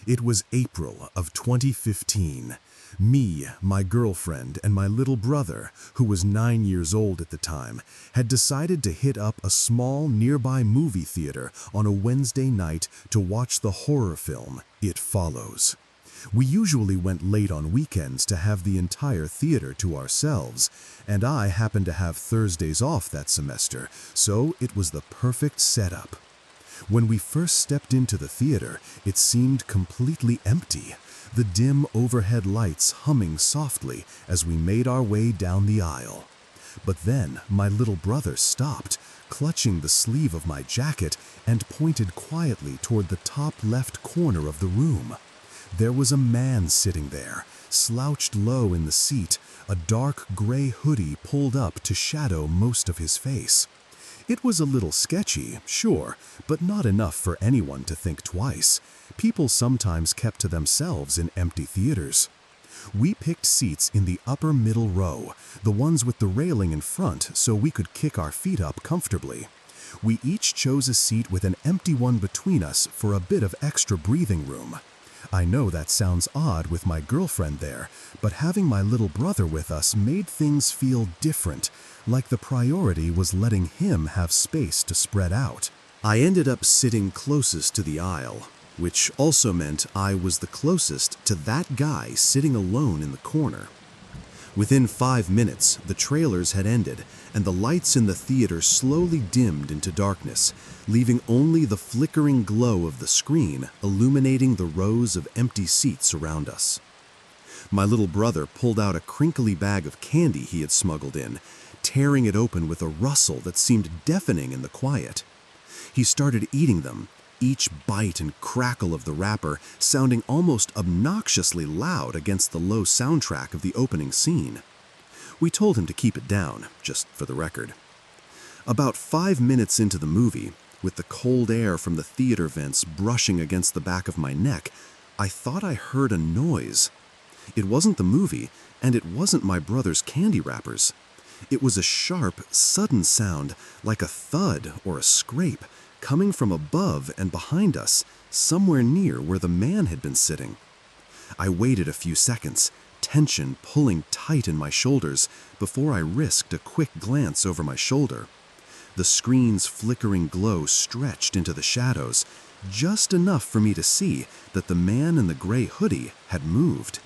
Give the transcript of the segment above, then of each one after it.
It was April of 2015. Me, my girlfriend, and my little brother, who was 9 years old at the time, had decided to hit up a small nearby movie theater on a Wednesday night to watch the horror film, It Follows. We usually went late on weekends to have the entire theater to ourselves, and I happened to have Thursdays off that semester, so it was the perfect setup. When we first stepped into the theater, it seemed completely empty, the dim overhead lights humming softly as we made our way down the aisle. But then my little brother stopped, clutching the sleeve of my jacket, and pointed quietly toward the top left corner of the room. There was a man sitting there, slouched low in the seat, a dark gray hoodie pulled up to shadow most of his face. It was a little sketchy, sure, but not enough for anyone to think twice. People sometimes kept to themselves in empty theaters. We picked seats in the upper middle row, the ones with the railing in front so we could kick our feet up comfortably. We each chose a seat with an empty one between us for a bit of extra breathing room. I know that sounds odd with my girlfriend there, but having my little brother with us made things feel different, like the priority was letting him have space to spread out. I ended up sitting closest to the aisle, which also meant I was the closest to that guy sitting alone in the corner. Within 5 minutes, the trailers had ended, and the lights in the theater slowly dimmed into darkness, leaving only the flickering glow of the screen illuminating the rows of empty seats around us. My little brother pulled out a crinkly bag of candy he had smuggled in, tearing it open with a rustle that seemed deafening in the quiet. He started eating them, each bite and crackle of the wrapper sounding almost obnoxiously loud against the low soundtrack of the opening scene. We told him to keep it down, just for the record. About 5 minutes into the movie, with the cold air from the theater vents brushing against the back of my neck, I thought I heard a noise. It wasn't the movie, and it wasn't my brother's candy wrappers. It was a sharp, sudden sound, like a thud or a scrape, coming from above and behind us, somewhere near where the man had been sitting. I waited a few seconds, tension pulling tight in my shoulders, before I risked a quick glance over my shoulder. The screen's flickering glow stretched into the shadows, just enough for me to see that the man in the gray hoodie had moved.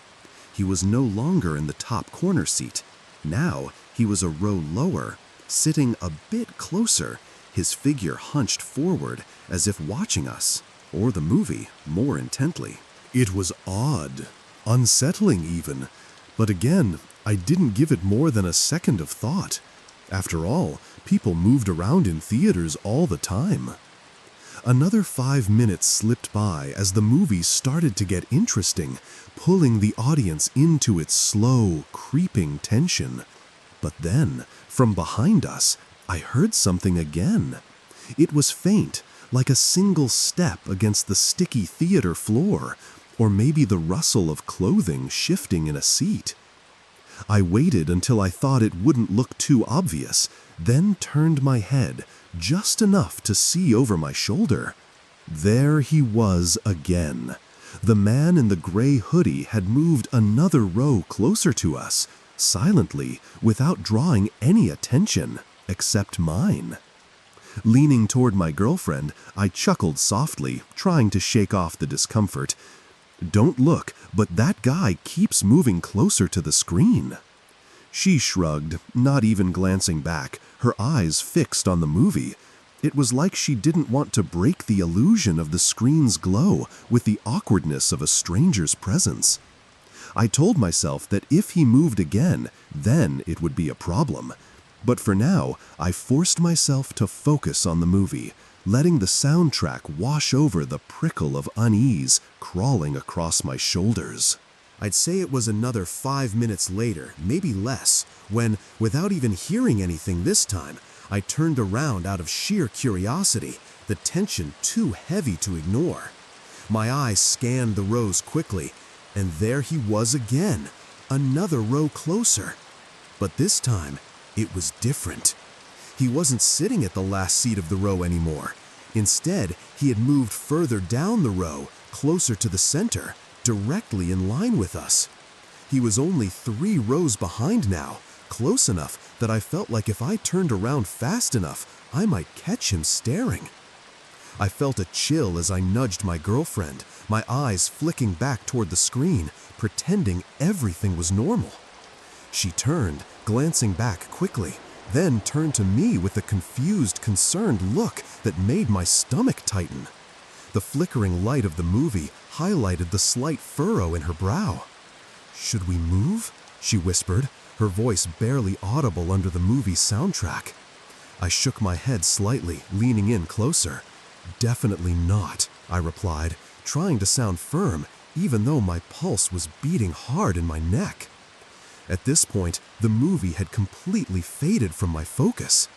He was no longer in the top corner seat. Now he was a row lower, sitting a bit closer, his figure hunched forward as if watching us, or the movie, more intently. It was odd, unsettling even, but again, I didn't give it more than a second of thought. After all, people moved around in theaters all the time. Another 5 minutes slipped by as the movie started to get interesting, pulling the audience into its slow, creeping tension. But then, from behind us, I heard something again. It was faint, like a single step against the sticky theater floor, or maybe the rustle of clothing shifting in a seat. I waited until I thought it wouldn't look too obvious, then turned my head, just enough to see over my shoulder. There he was again. The man in the gray hoodie had moved another row closer to us, silently, without drawing any attention, except mine. Leaning toward my girlfriend, I chuckled softly, trying to shake off the discomfort. "Don't look, but that guy keeps moving closer to the screen." She shrugged, not even glancing back, her eyes fixed on the movie. It was like she didn't want to break the illusion of the screen's glow with the awkwardness of a stranger's presence. I told myself that if he moved again, then it would be a problem. But for now, I forced myself to focus on the movie, letting the soundtrack wash over the prickle of unease crawling across my shoulders. I'd say it was another 5 minutes later, maybe less, when, without even hearing anything this time, I turned around out of sheer curiosity, the tension too heavy to ignore. My eyes scanned the rows quickly, and there he was again, another row closer. But this time, it was different. He wasn't sitting at the last seat of the row anymore. Instead, he had moved further down the row, closer to the center, directly in line with us. He was only 3 rows behind now, close enough that I felt like if I turned around fast enough, I might catch him staring. I felt a chill as I nudged my girlfriend, my eyes flicking back toward the screen, pretending everything was normal. She turned, glancing back quickly, then turned to me with a confused, concerned look that made my stomach tighten. The flickering light of the movie highlighted the slight furrow in her brow. "Should we move?" she whispered, her voice barely audible under the movie's soundtrack. I shook my head slightly, leaning in closer. "Definitely not," I replied, trying to sound firm, even though my pulse was beating hard in my neck. At this point, the movie had completely faded from my focus.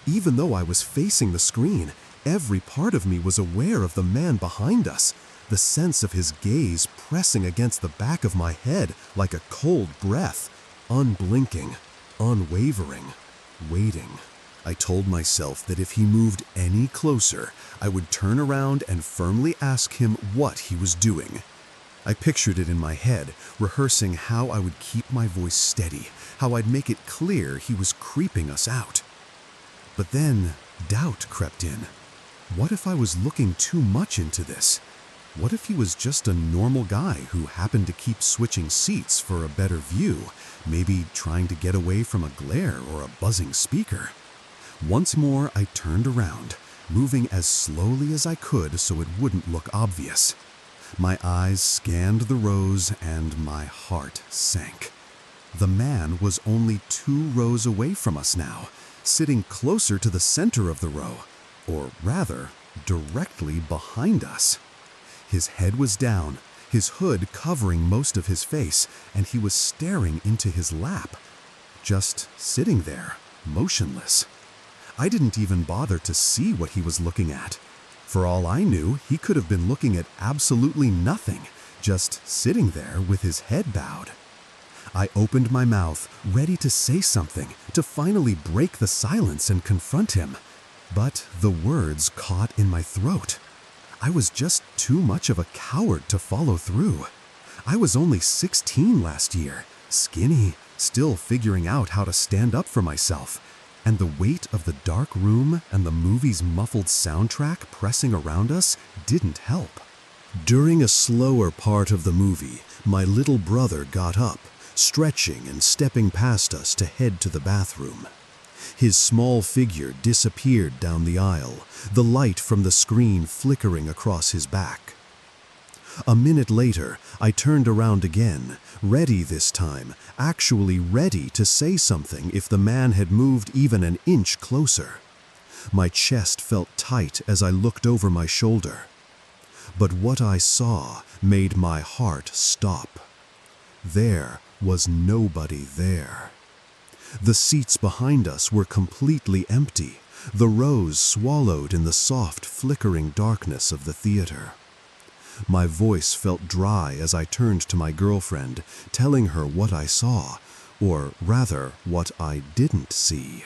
Even though I was facing the screen, every part of me was aware of the man behind us, the sense of his gaze pressing against the back of my head like a cold breath, unblinking, unwavering, waiting. I told myself that if he moved any closer, I would turn around and firmly ask him what he was doing. I pictured it in my head, rehearsing how I would keep my voice steady, how I'd make it clear he was creeping us out. But then doubt crept in. What if I was looking too much into this? What if he was just a normal guy who happened to keep switching seats for a better view, maybe trying to get away from a glare or a buzzing speaker? Once more, I turned around, moving as slowly as I could so it wouldn't look obvious. My eyes scanned the rows and my heart sank. The man was only 2 rows away from us now, sitting closer to the center of the row, or rather, directly behind us. His head was down, his hood covering most of his face, and he was staring into his lap, just sitting there, motionless. I didn't even bother to see what he was looking at. For all I knew, he could have been looking at absolutely nothing, just sitting there with his head bowed. I opened my mouth, ready to say something, to finally break the silence and confront him. But the words caught in my throat. I was just too much of a coward to follow through. I was only 16 last year, skinny, still figuring out how to stand up for myself. And the weight of the dark room and the movie's muffled soundtrack pressing around us didn't help. During a slower part of the movie, my little brother got up, stretching and stepping past us to head to the bathroom. His small figure disappeared down the aisle, the light from the screen flickering across his back. A minute later, I turned around again, ready this time, actually ready to say something if the man had moved even an inch closer. My chest felt tight as I looked over my shoulder. But what I saw made my heart stop. There was nobody there. The seats behind us were completely empty, the rows swallowed in the soft, flickering darkness of the theater. My voice felt dry as I turned to my girlfriend, telling her what I saw, or rather, what I didn't see.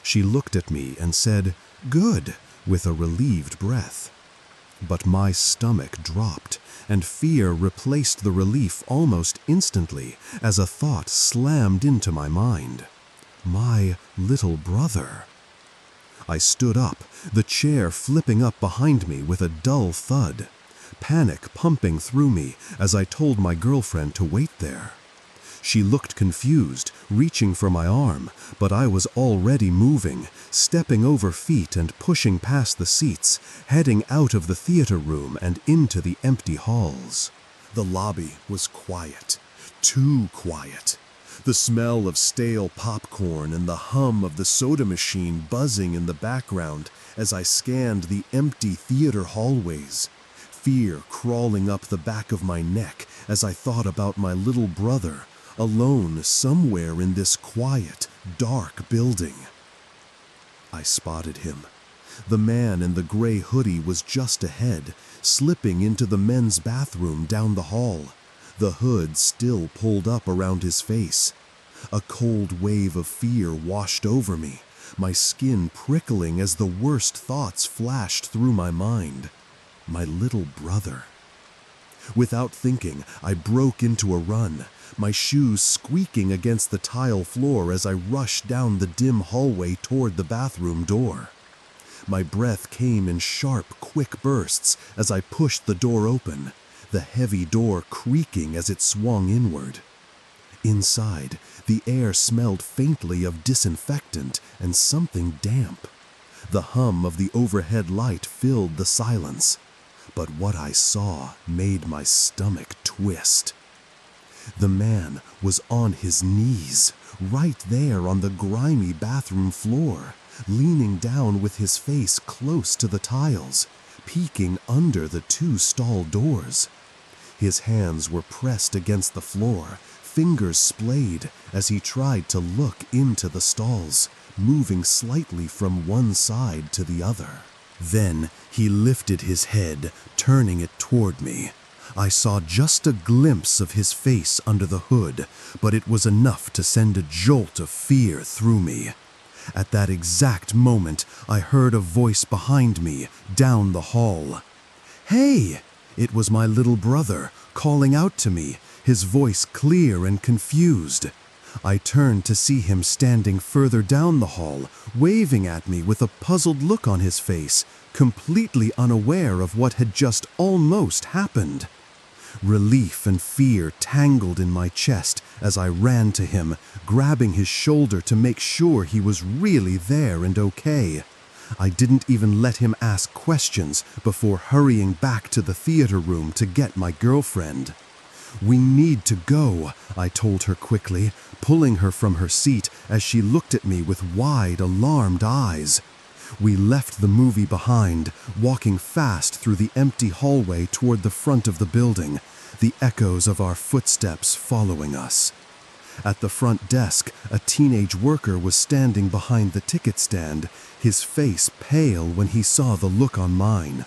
She looked at me and said, "Good," with a relieved breath. But my stomach dropped, and fear replaced the relief almost instantly as a thought slammed into my mind. My little brother. I stood up, the chair flipping up behind me with a dull thud. Panic pumping through me as I told my girlfriend to wait there. She looked confused, reaching for my arm, but I was already moving, stepping over feet and pushing past the seats, heading out of the theater room and into the empty halls. The lobby was quiet, too quiet. The smell of stale popcorn and the hum of the soda machine buzzing in the background as I scanned the empty theater hallways. Fear crawling up the back of my neck as I thought about my little brother, alone somewhere in this quiet, dark building. I spotted him. The man in the gray hoodie was just ahead, slipping into the men's bathroom down the hall, the hood still pulled up around his face. A cold wave of fear washed over me, my skin prickling as the worst thoughts flashed through my mind. My little brother. Without thinking, I broke into a run, my shoes squeaking against the tile floor as I rushed down the dim hallway toward the bathroom door. My breath came in sharp, quick bursts as I pushed the door open, the heavy door creaking as it swung inward. Inside, the air smelled faintly of disinfectant and something damp. The hum of the overhead light filled the silence, but what I saw made my stomach twist. The man was on his knees, right there on the grimy bathroom floor, leaning down with his face close to the tiles, peeking under the two stall doors. His hands were pressed against the floor, fingers splayed as he tried to look into the stalls, moving slightly from one side to the other. Then he lifted his head, turning it toward me. I saw just a glimpse of his face under the hood, but it was enough to send a jolt of fear through me. At that exact moment, I heard a voice behind me, down the hall. "Hey!" It was my little brother, calling out to me, his voice clear and confused. I turned to see him standing further down the hall, waving at me with a puzzled look on his face, completely unaware of what had just almost happened. Relief and fear tangled in my chest as I ran to him, grabbing his shoulder to make sure he was really there and okay. I didn't even let him ask questions before hurrying back to the theater room to get my girlfriend. "We need to go," I told her quickly, pulling her from her seat as she looked at me with wide, alarmed eyes. We left the movie behind, walking fast through the empty hallway toward the front of the building, the echoes of our footsteps following us. At the front desk, a teenage worker was standing behind the ticket stand, his face pale when he saw the look on mine.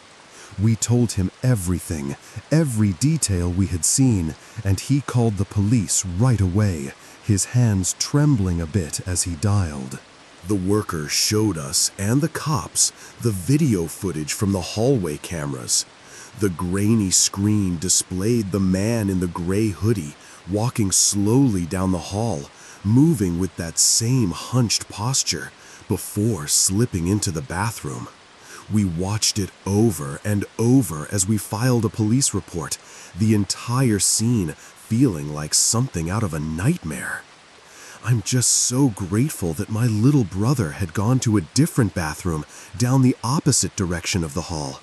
We told him everything, every detail we had seen, and he called the police right away, his hands trembling a bit as he dialed. The worker showed us and the cops the video footage from the hallway cameras. The grainy screen displayed the man in the gray hoodie walking slowly down the hall, moving with that same hunched posture before slipping into the bathroom. We watched it over and over as we filed a police report, the entire scene feeling like something out of a nightmare. I'm just so grateful that my little brother had gone to a different bathroom down the opposite direction of the hall.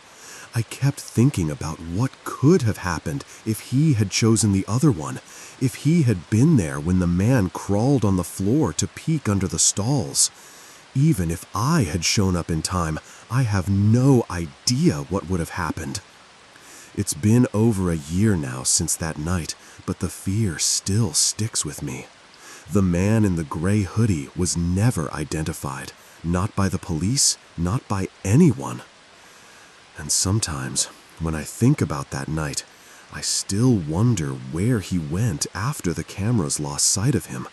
I kept thinking about what could have happened if he had chosen the other one, if he had been there when the man crawled on the floor to peek under the stalls. Even if I had shown up in time, I have no idea what would have happened. It's been over a year now since that night, but the fear still sticks with me. The man in the gray hoodie was never identified, not by the police, not by anyone. And sometimes, when I think about that night, I still wonder where he went after the cameras lost sight of him,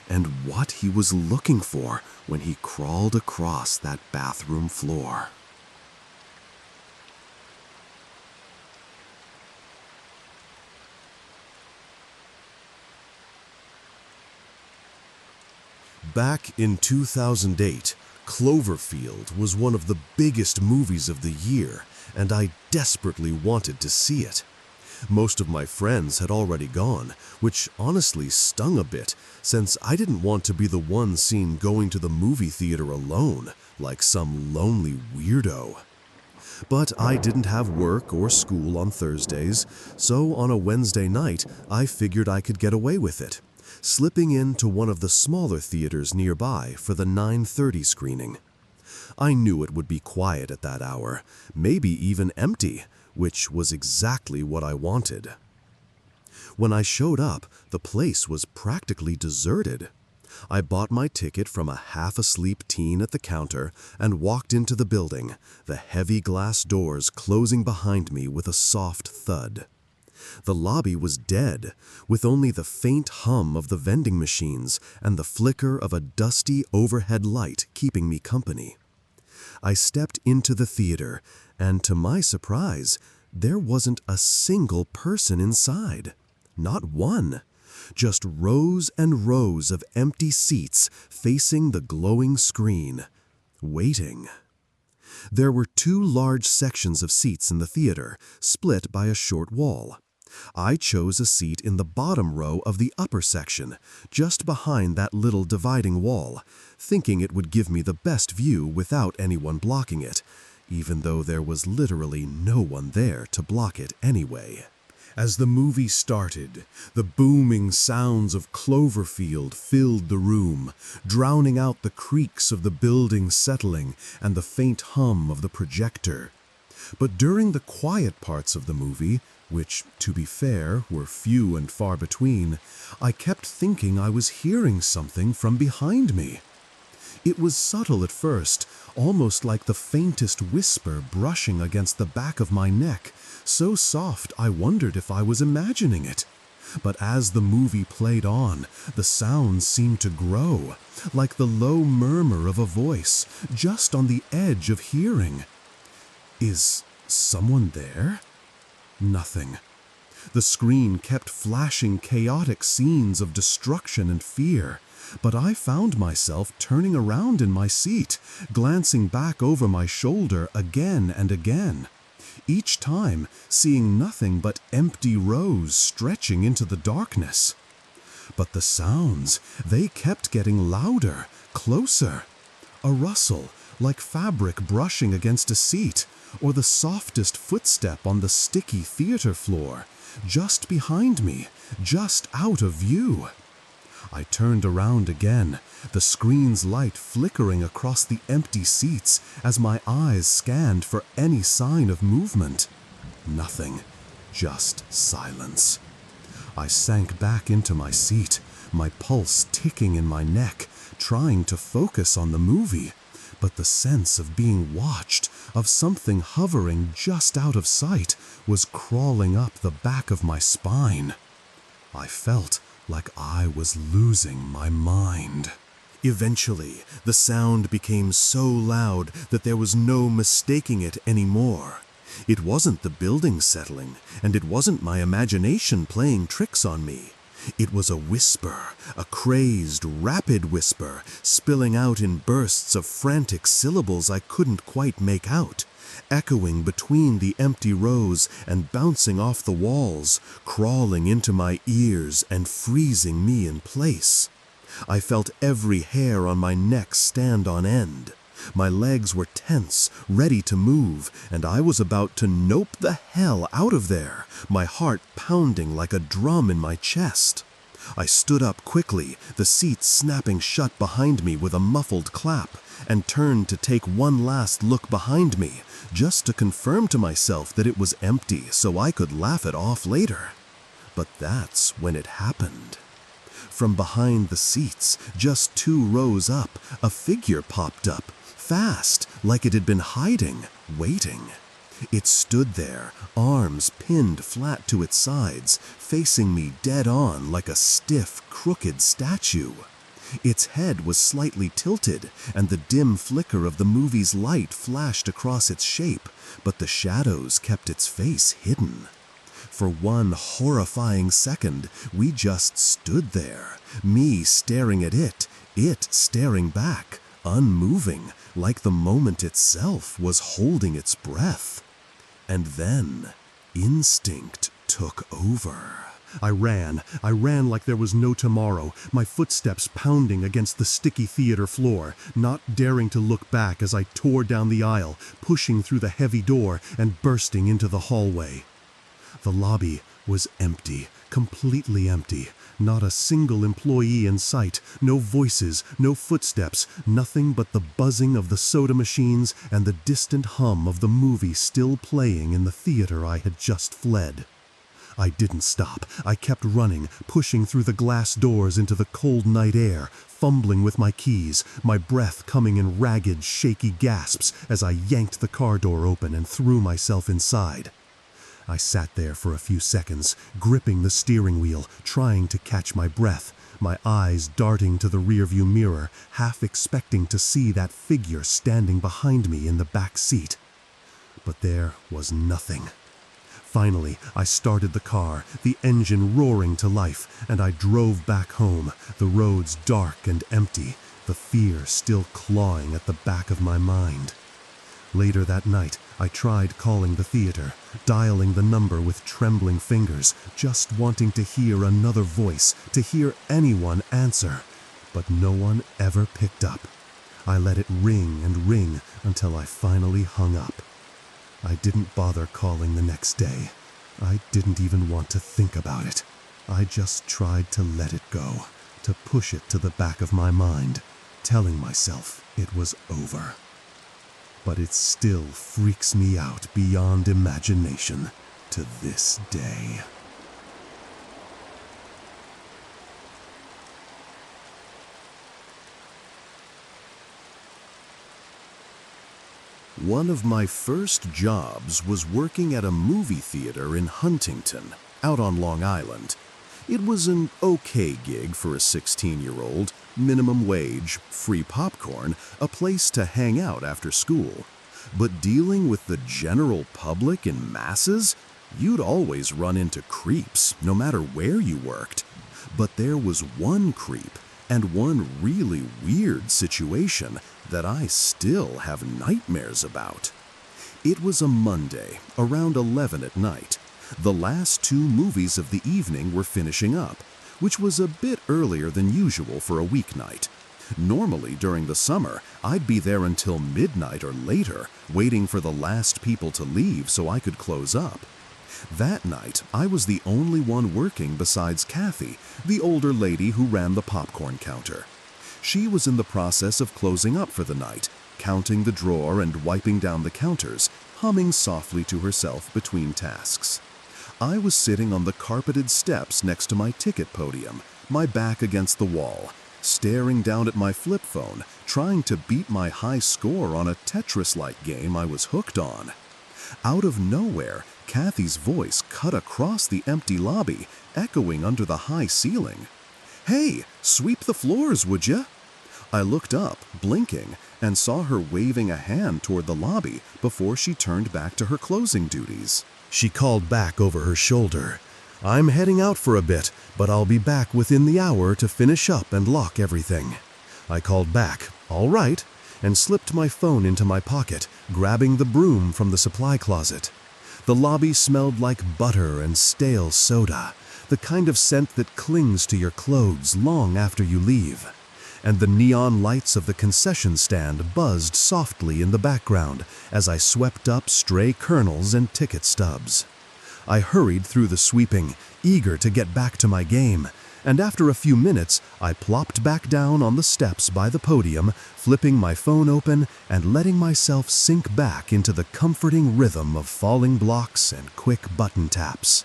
and what he was looking for when he crawled across that bathroom floor. Back in 2008, Cloverfield was one of the biggest movies of the year, and I desperately wanted to see it. Most of my friends had already gone, which honestly stung a bit, since I didn't want to be the one seen going to the movie theater alone, like some lonely weirdo. But I didn't have work or school on Thursdays, so on a Wednesday night, I figured I could get away with it, slipping into one of the smaller theaters nearby for the 9:30 screening. I knew it would be quiet at that hour, maybe even empty, which was exactly what I wanted. When I showed up, the place was practically deserted. I bought my ticket from a half-asleep teen at the counter and walked into the building, the heavy glass doors closing behind me with a soft thud. The lobby was dead, with only the faint hum of the vending machines and the flicker of a dusty overhead light keeping me company. I stepped into the theater, and to my surprise, There wasn't a single person inside. Not one. Just rows and rows of empty seats facing the glowing screen, waiting. There were two large sections of seats in the theater, split by a short wall. I chose a seat in the bottom row of the upper section, just behind that little dividing wall, thinking it would give me the best view without anyone blocking it, even though there was literally no one there to block it anyway. As the movie started, the booming sounds of Cloverfield filled the room, drowning out the creaks of the building settling and the faint hum of the projector. But during the quiet parts of the movie, which, to be fair, were few and far between, I kept thinking I was hearing something from behind me. It was subtle at first, almost like the faintest whisper brushing against the back of my neck, so soft I wondered if I was imagining it. But as the movie played on, the sounds seemed to grow, like the low murmur of a voice, just on the edge of hearing. Is someone there? Nothing. The screen kept flashing chaotic scenes of destruction and fear, but I found myself turning around in my seat, glancing back over my shoulder again and again, each time seeing nothing but empty rows stretching into the darkness. But the sounds, they kept getting louder, closer. A rustle, like fabric brushing against a seat, or the softest footstep on the sticky theater floor, just behind me, just out of view. I turned around again, the screen's light flickering across the empty seats as my eyes scanned for any sign of movement. Nothing, just silence. I sank back into my seat, my pulse ticking in my neck, trying to focus on the movie, but the sense of being watched, of something hovering just out of sight, was crawling up the back of my spine. I felt like I was losing my mind. Eventually, the sound became so loud that there was no mistaking it anymore. It wasn't the building settling, and it wasn't my imagination playing tricks on me. It was a whisper, a crazed, rapid whisper, spilling out in bursts of frantic syllables I couldn't quite make out, echoing between the empty rows and bouncing off the walls, crawling into my ears and freezing me in place. I felt every hair on my neck stand on end. My legs were tense, ready to move, and I was about to nope the hell out of there, my heart pounding like a drum in my chest. I stood up quickly, the seat snapping shut behind me with a muffled clap, and turned to take one last look behind me, just to confirm to myself that it was empty so I could laugh it off later. But that's when it happened. From behind the seats, just 2 rows up, a figure popped up, fast, like it had been hiding, waiting. It stood there, arms pinned flat to its sides, facing me dead on like a stiff, crooked statue. Its head was slightly tilted, and the dim flicker of the movie's light flashed across its shape, but the shadows kept its face hidden. For one horrifying second, we just stood there, me staring at it staring back, unmoving, like the moment itself was holding its breath. And then, instinct took over. I ran like there was no tomorrow, my footsteps pounding against the sticky theater floor, not daring to look back as I tore down the aisle, pushing through the heavy door and bursting into the hallway. The lobby was empty, completely empty. Not a single employee in sight, no voices, no footsteps, nothing but the buzzing of the soda machines and the distant hum of the movie still playing in the theater I had just fled. I didn't stop. I kept running, pushing through the glass doors into the cold night air, fumbling with my keys, my breath coming in ragged, shaky gasps as I yanked the car door open and threw myself inside. I sat there for a few seconds, gripping the steering wheel, trying to catch my breath, my eyes darting to the rearview mirror, half expecting to see that figure standing behind me in the back seat. But there was nothing. Finally, I started the car, the engine roaring to life, and I drove back home, the roads dark and empty, the fear still clawing at the back of my mind. Later that night, I tried calling the theater, dialing the number with trembling fingers, just wanting to hear another voice, to hear anyone answer. But no one ever picked up. I let it ring and ring until I finally hung up. I didn't bother calling the next day. I didn't even want to think about it. I just tried to let it go, to push it to the back of my mind, telling myself it was over. But it still freaks me out beyond imagination to this day. One of my first jobs was working at a movie theater in Huntington, out on Long Island. It was an okay gig for a 16-year-old, minimum wage, free popcorn, a place to hang out after school. But dealing with the general public in masses, you'd always run into creeps, no matter where you worked. But there was one creep, and one really weird situation that I still have nightmares about. It was a Monday, around 11 at night. The last two movies of the evening were finishing up, which was a bit earlier than usual for a weeknight. Normally, during the summer, I'd be there until midnight or later, waiting for the last people to leave so I could close up. That night, I was the only one working besides Kathy, the older lady who ran the popcorn counter. She was in the process of closing up for the night, counting the drawer and wiping down the counters, humming softly to herself between tasks. I was sitting on the carpeted steps next to my ticket podium, my back against the wall, staring down at my flip phone, trying to beat my high score on a Tetris-like game I was hooked on. Out of nowhere, Kathy's voice cut across the empty lobby, echoing under the high ceiling. "Hey, sweep the floors, would ya?" I looked up, blinking, and saw her waving a hand toward the lobby before she turned back to her closing duties. She called back over her shoulder, "I'm heading out for a bit, but I'll be back within the hour to finish up and lock everything." I called back, "All right," and slipped my phone into my pocket, grabbing the broom from the supply closet. The lobby smelled like butter and stale soda, the kind of scent that clings to your clothes long after you leave. And the neon lights of the concession stand buzzed softly in the background as I swept up stray kernels and ticket stubs. I hurried through the sweeping, eager to get back to my game, and after a few minutes, I plopped back down on the steps by the podium, flipping my phone open and letting myself sink back into the comforting rhythm of falling blocks and quick button taps.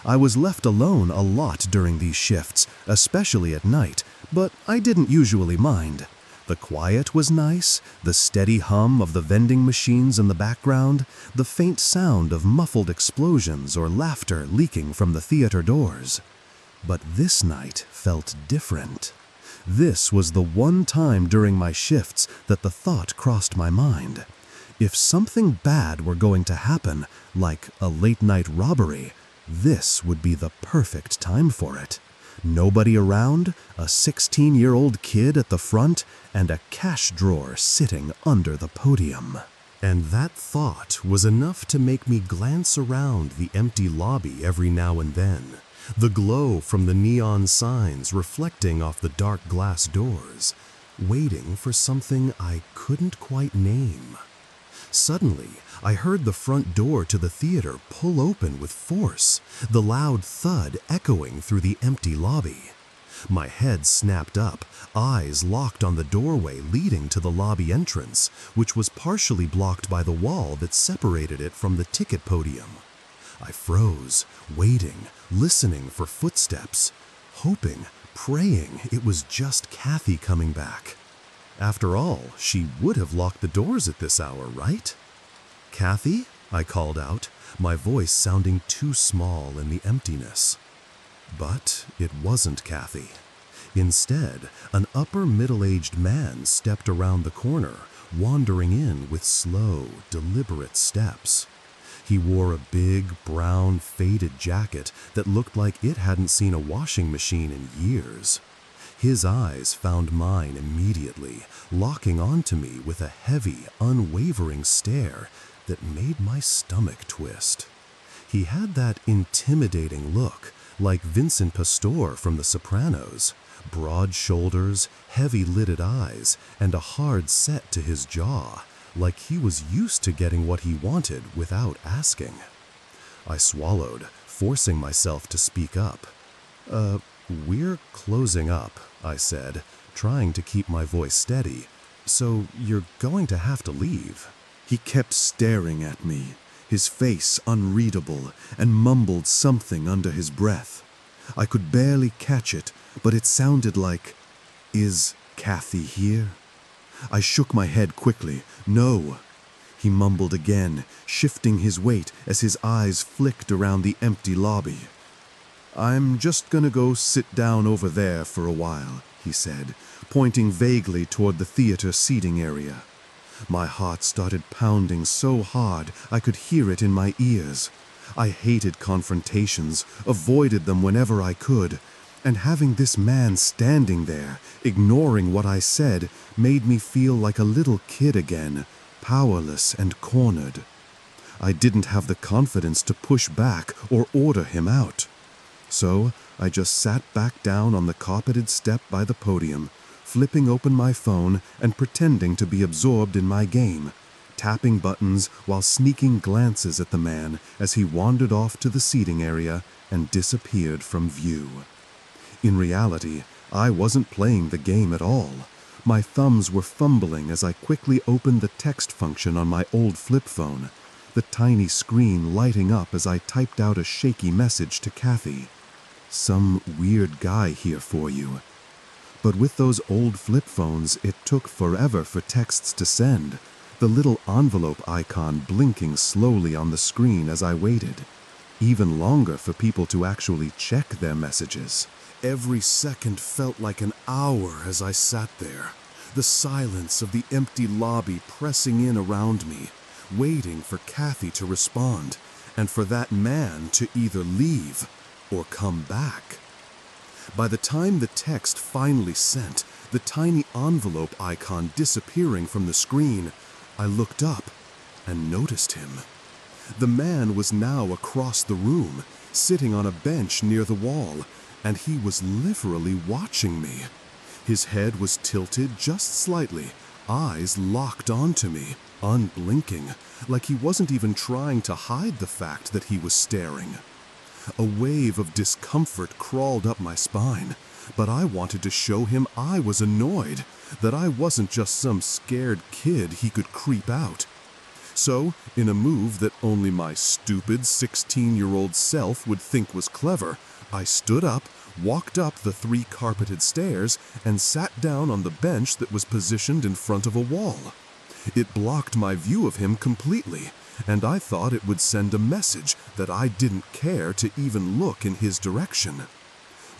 I was left alone a lot during these shifts, especially at night, but I didn't usually mind. The quiet was nice, the steady hum of the vending machines in the background, the faint sound of muffled explosions or laughter leaking from the theater doors. But this night felt different. This was the one time during my shifts that the thought crossed my mind. If something bad were going to happen, like a late-night robbery, this would be the perfect time for it. Nobody around, a 16-year-old kid at the front, and a cash drawer sitting under the podium. And that thought was enough to make me glance around the empty lobby every now and then, the glow from the neon signs reflecting off the dark glass doors, waiting for something I couldn't quite name. Suddenly, I heard the front door to the theater pull open with force, the loud thud echoing through the empty lobby. My head snapped up, eyes locked on the doorway leading to the lobby entrance, which was partially blocked by the wall that separated it from the ticket podium. I froze, waiting, listening for footsteps, hoping, praying it was just Kathy coming back. After all, she would have locked the doors at this hour, right? "Kathy?" I called out, my voice sounding too small in the emptiness. But it wasn't Kathy. Instead, an upper middle-aged man stepped around the corner, wandering in with slow, deliberate steps. He wore a big, brown, faded jacket that looked like it hadn't seen a washing machine in years. His eyes found mine immediately, locking onto me with a heavy, unwavering stare that made my stomach twist. He had that intimidating look, like Vincent Pastore from The Sopranos, broad shoulders, heavy-lidded eyes, and a hard set to his jaw, like he was used to getting what he wanted without asking. I swallowed, forcing myself to speak up. We're closing up," I said, trying to keep my voice steady. "So you're going to have to leave." He kept staring at me, his face unreadable, and mumbled something under his breath. I could barely catch it, but it sounded like, "Is Kathy here?" I shook my head quickly. "No." He mumbled again, shifting his weight as his eyes flicked around the empty lobby. "I'm just gonna go sit down over there for a while," he said, pointing vaguely toward the theater seating area. My heart started pounding so hard I could hear it in my ears. I hated confrontations, avoided them whenever I could, and having this man standing there, ignoring what I said, made me feel like a little kid again, powerless and cornered. I didn't have the confidence to push back or order him out. So I just sat back down on the carpeted step by the podium, flipping open my phone and pretending to be absorbed in my game, tapping buttons while sneaking glances at the man as he wandered off to the seating area and disappeared from view. In reality, I wasn't playing the game at all. My thumbs were fumbling as I quickly opened the text function on my old flip phone, the tiny screen lighting up as I typed out a shaky message to Kathy. "Some weird guy here for you." But with those old flip phones, it took forever for texts to send, the little envelope icon blinking slowly on the screen as I waited. Even longer for people to actually check their messages. Every second felt like an hour as I sat there, the silence of the empty lobby pressing in around me, waiting for Kathy to respond, and for that man to either leave or come back. By the time the text finally sent, the tiny envelope icon disappearing from the screen, I looked up and noticed him. The man was now across the room, sitting on a bench near the wall, and he was literally watching me. His head was tilted just slightly, eyes locked onto me, unblinking, like he wasn't even trying to hide the fact that he was staring. A wave of discomfort crawled up my spine, but I wanted to show him I was annoyed, that I wasn't just some scared kid he could creep out. So, in a move that only my stupid 16-year-old self would think was clever, I stood up, walked up the 3 carpeted stairs, and sat down on the bench that was positioned in front of a wall. It blocked my view of him completely, and I thought it would send a message that I didn't care to even look in his direction.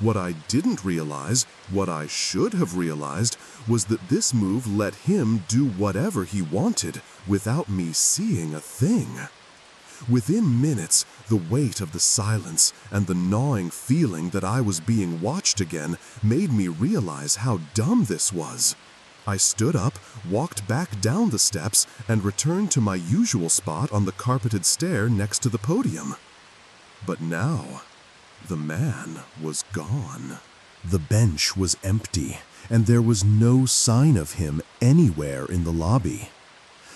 What I didn't realize, what I should have realized, was that this move let him do whatever he wanted without me seeing a thing. Within minutes, the weight of the silence and the gnawing feeling that I was being watched again made me realize how dumb this was. I stood up, walked back down the steps, and returned to my usual spot on the carpeted stair next to the podium. But now, the man was gone. The bench was empty, and there was no sign of him anywhere in the lobby.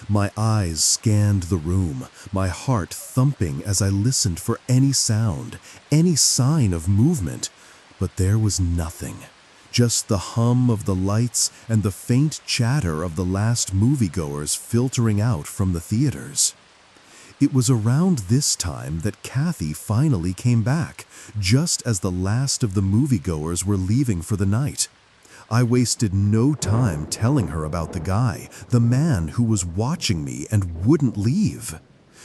My eyes scanned the room, my heart thumping as I listened for any sound, any sign of movement, but there was nothing. Just the hum of the lights and the faint chatter of the last moviegoers filtering out from the theaters. It was around this time that Kathy finally came back, just as the last of the moviegoers were leaving for the night. I wasted no time telling her about the guy, the man who was watching me and wouldn't leave.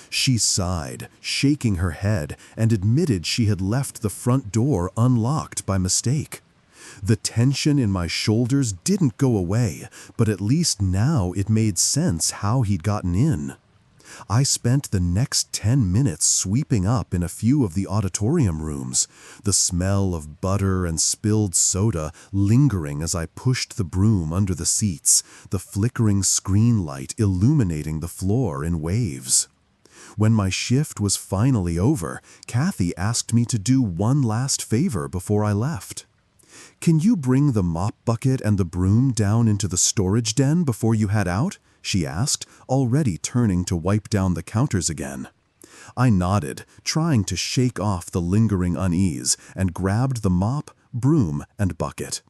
She sighed, shaking her head, and admitted she had left the front door unlocked by mistake. The tension in my shoulders didn't go away, but at least now it made sense how he'd gotten in. I spent the next 10 minutes sweeping up in a few of the auditorium rooms, the smell of butter and spilled soda lingering as I pushed the broom under the seats, the flickering screen light illuminating the floor in waves. When my shift was finally over, Kathy asked me to do one last favor before I left. "Can you bring the mop bucket and the broom down into the storage den before you head out?" she asked, already turning to wipe down the counters again. I nodded, trying to shake off the lingering unease, and grabbed the mop, broom, and bucket.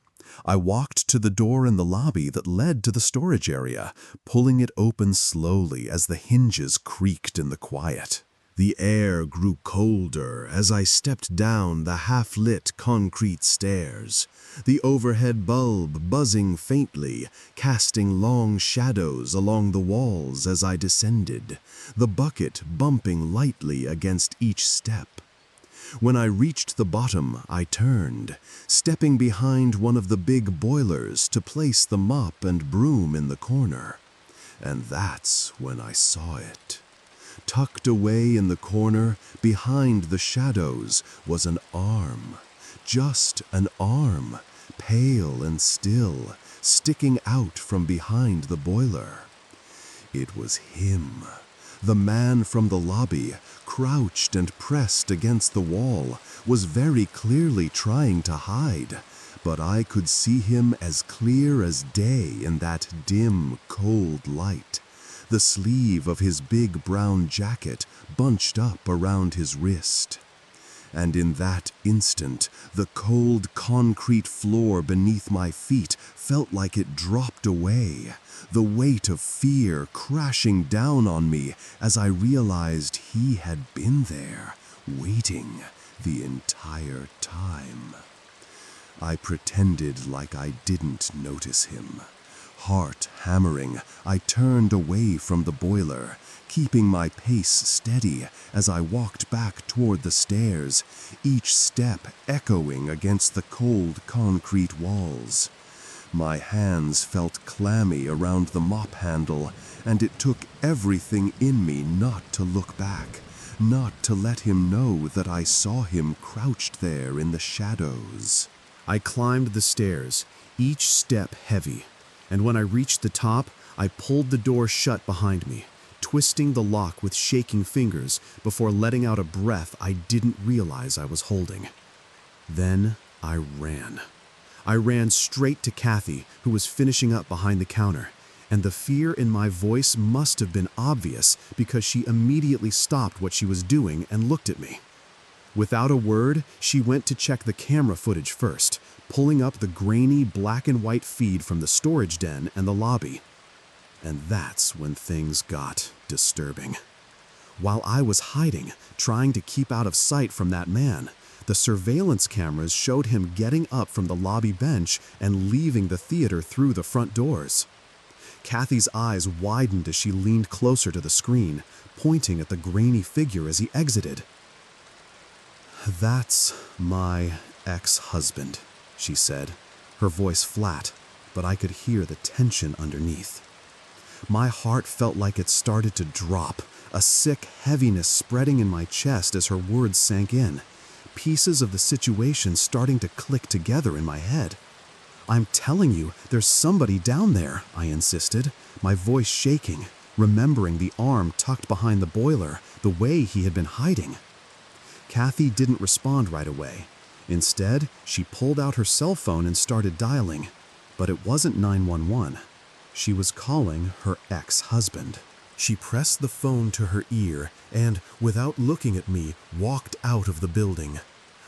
I walked to the door in the lobby that led to the storage area, pulling it open slowly as the hinges creaked in the quiet. The air grew colder as I stepped down the half-lit concrete stairs, the overhead bulb buzzing faintly, casting long shadows along the walls as I descended, the bucket bumping lightly against each step. When I reached the bottom, I turned, stepping behind one of the big boilers to place the mop and broom in the corner. And that's when I saw it. Tucked away in the corner, behind the shadows, was an arm. Just an arm, pale and still, sticking out from behind the boiler. It was him. The man from the lobby, crouched and pressed against the wall, was very clearly trying to hide, but I could see him as clear as day in that dim, cold light. The sleeve of his big brown jacket bunched up around his wrist. And in that instant, the cold concrete floor beneath my feet felt like it dropped away, the weight of fear crashing down on me as I realized he had been there, waiting the entire time. I pretended like I didn't notice him. Heart hammering, I turned away from the boiler, keeping my pace steady as I walked back toward the stairs, each step echoing against the cold concrete walls. My hands felt clammy around the mop handle, and it took everything in me not to look back, not to let him know that I saw him crouched there in the shadows. I climbed the stairs, each step heavy, and when I reached the top, I pulled the door shut behind me, twisting the lock with shaking fingers before letting out a breath I didn't realize I was holding. Then I ran. I ran straight to Kathy, who was finishing up behind the counter, and the fear in my voice must have been obvious because she immediately stopped what she was doing and looked at me. Without a word, she went to check the camera footage first, pulling up the grainy black and white feed from the storage den and the lobby. And that's when things got disturbing. While I was hiding, trying to keep out of sight from that man, the surveillance cameras showed him getting up from the lobby bench and leaving the theater through the front doors. Kathy's eyes widened as she leaned closer to the screen, pointing at the grainy figure as he exited. "That's my ex-husband," she said, her voice flat, but I could hear the tension underneath. My heart felt like it started to drop, a sick heaviness spreading in my chest as her words sank in, pieces of the situation starting to click together in my head. "I'm telling you, there's somebody down there," I insisted, my voice shaking, remembering the arm tucked behind the boiler, the way he had been hiding. Kathy didn't respond right away. Instead, she pulled out her cell phone and started dialing, but it wasn't 911. She was calling her ex-husband. She pressed the phone to her ear and, without looking at me, walked out of the building.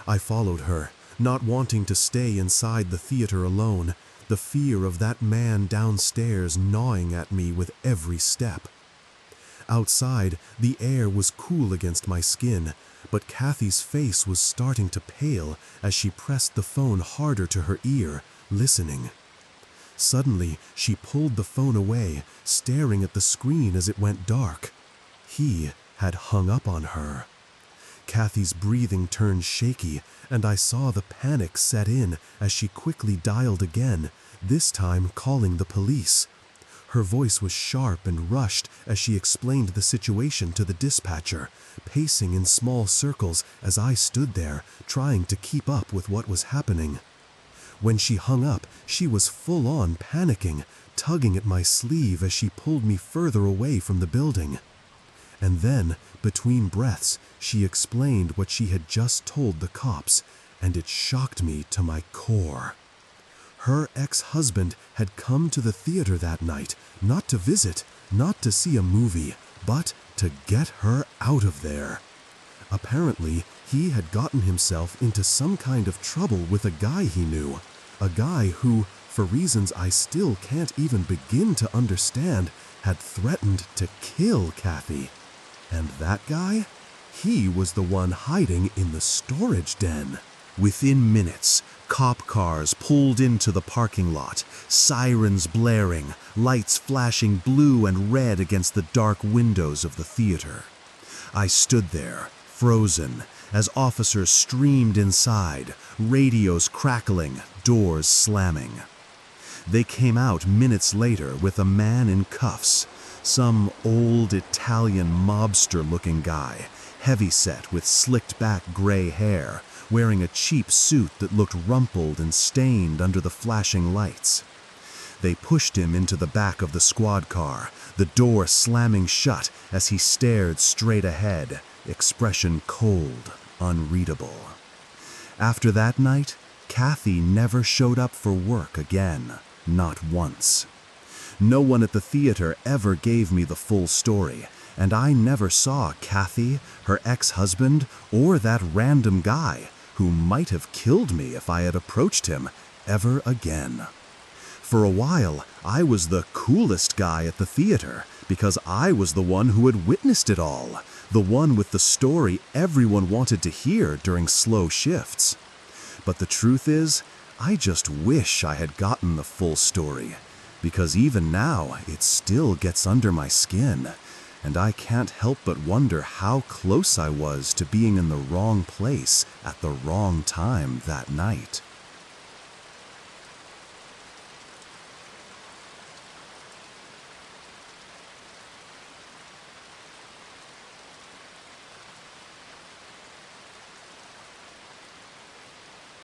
I followed her, not wanting to stay inside the theater alone, the fear of that man downstairs gnawing at me with every step. Outside, the air was cool against my skin, but Kathy's face was starting to pale as she pressed the phone harder to her ear, listening. Suddenly, she pulled the phone away, staring at the screen as it went dark. He had hung up on her. Kathy's breathing turned shaky, and I saw the panic set in as she quickly dialed again, this time calling the police. Her voice was sharp and rushed as she explained the situation to the dispatcher, pacing in small circles as I stood there, trying to keep up with what was happening. When she hung up, she was full on panicking, tugging at my sleeve as she pulled me further away from the building. And then, between breaths, she explained what she had just told the cops, and it shocked me to my core. Her ex-husband had come to the theater that night, not to visit, not to see a movie, but to get her out of there. Apparently, he had gotten himself into some kind of trouble with a guy he knew, a guy who, for reasons I still can't even begin to understand, had threatened to kill Kathy. And that guy? He was the one hiding in the storage den. Within minutes, cop cars pulled into the parking lot, sirens blaring, lights flashing blue and red against the dark windows of the theater. I stood there, frozen, as officers streamed inside, radios crackling, doors slamming. They came out minutes later with a man in cuffs, some old Italian mobster-looking guy, heavyset with slicked-back gray hair, wearing a cheap suit that looked rumpled and stained under the flashing lights. They pushed him into the back of the squad car, the door slamming shut as he stared straight ahead, expression cold, unreadable. After that night, Kathy never showed up for work again, not once. No one at the theater ever gave me the full story, and I never saw Kathy, her ex-husband, or that random guy, who might have killed me if I had approached him, ever again. For a while, I was the coolest guy at the theater, because I was the one who had witnessed it all, the one with the story everyone wanted to hear during slow shifts. But the truth is, I just wish I had gotten the full story, because even now it still gets under my skin, and I can't help but wonder how close I was to being in the wrong place at the wrong time that night.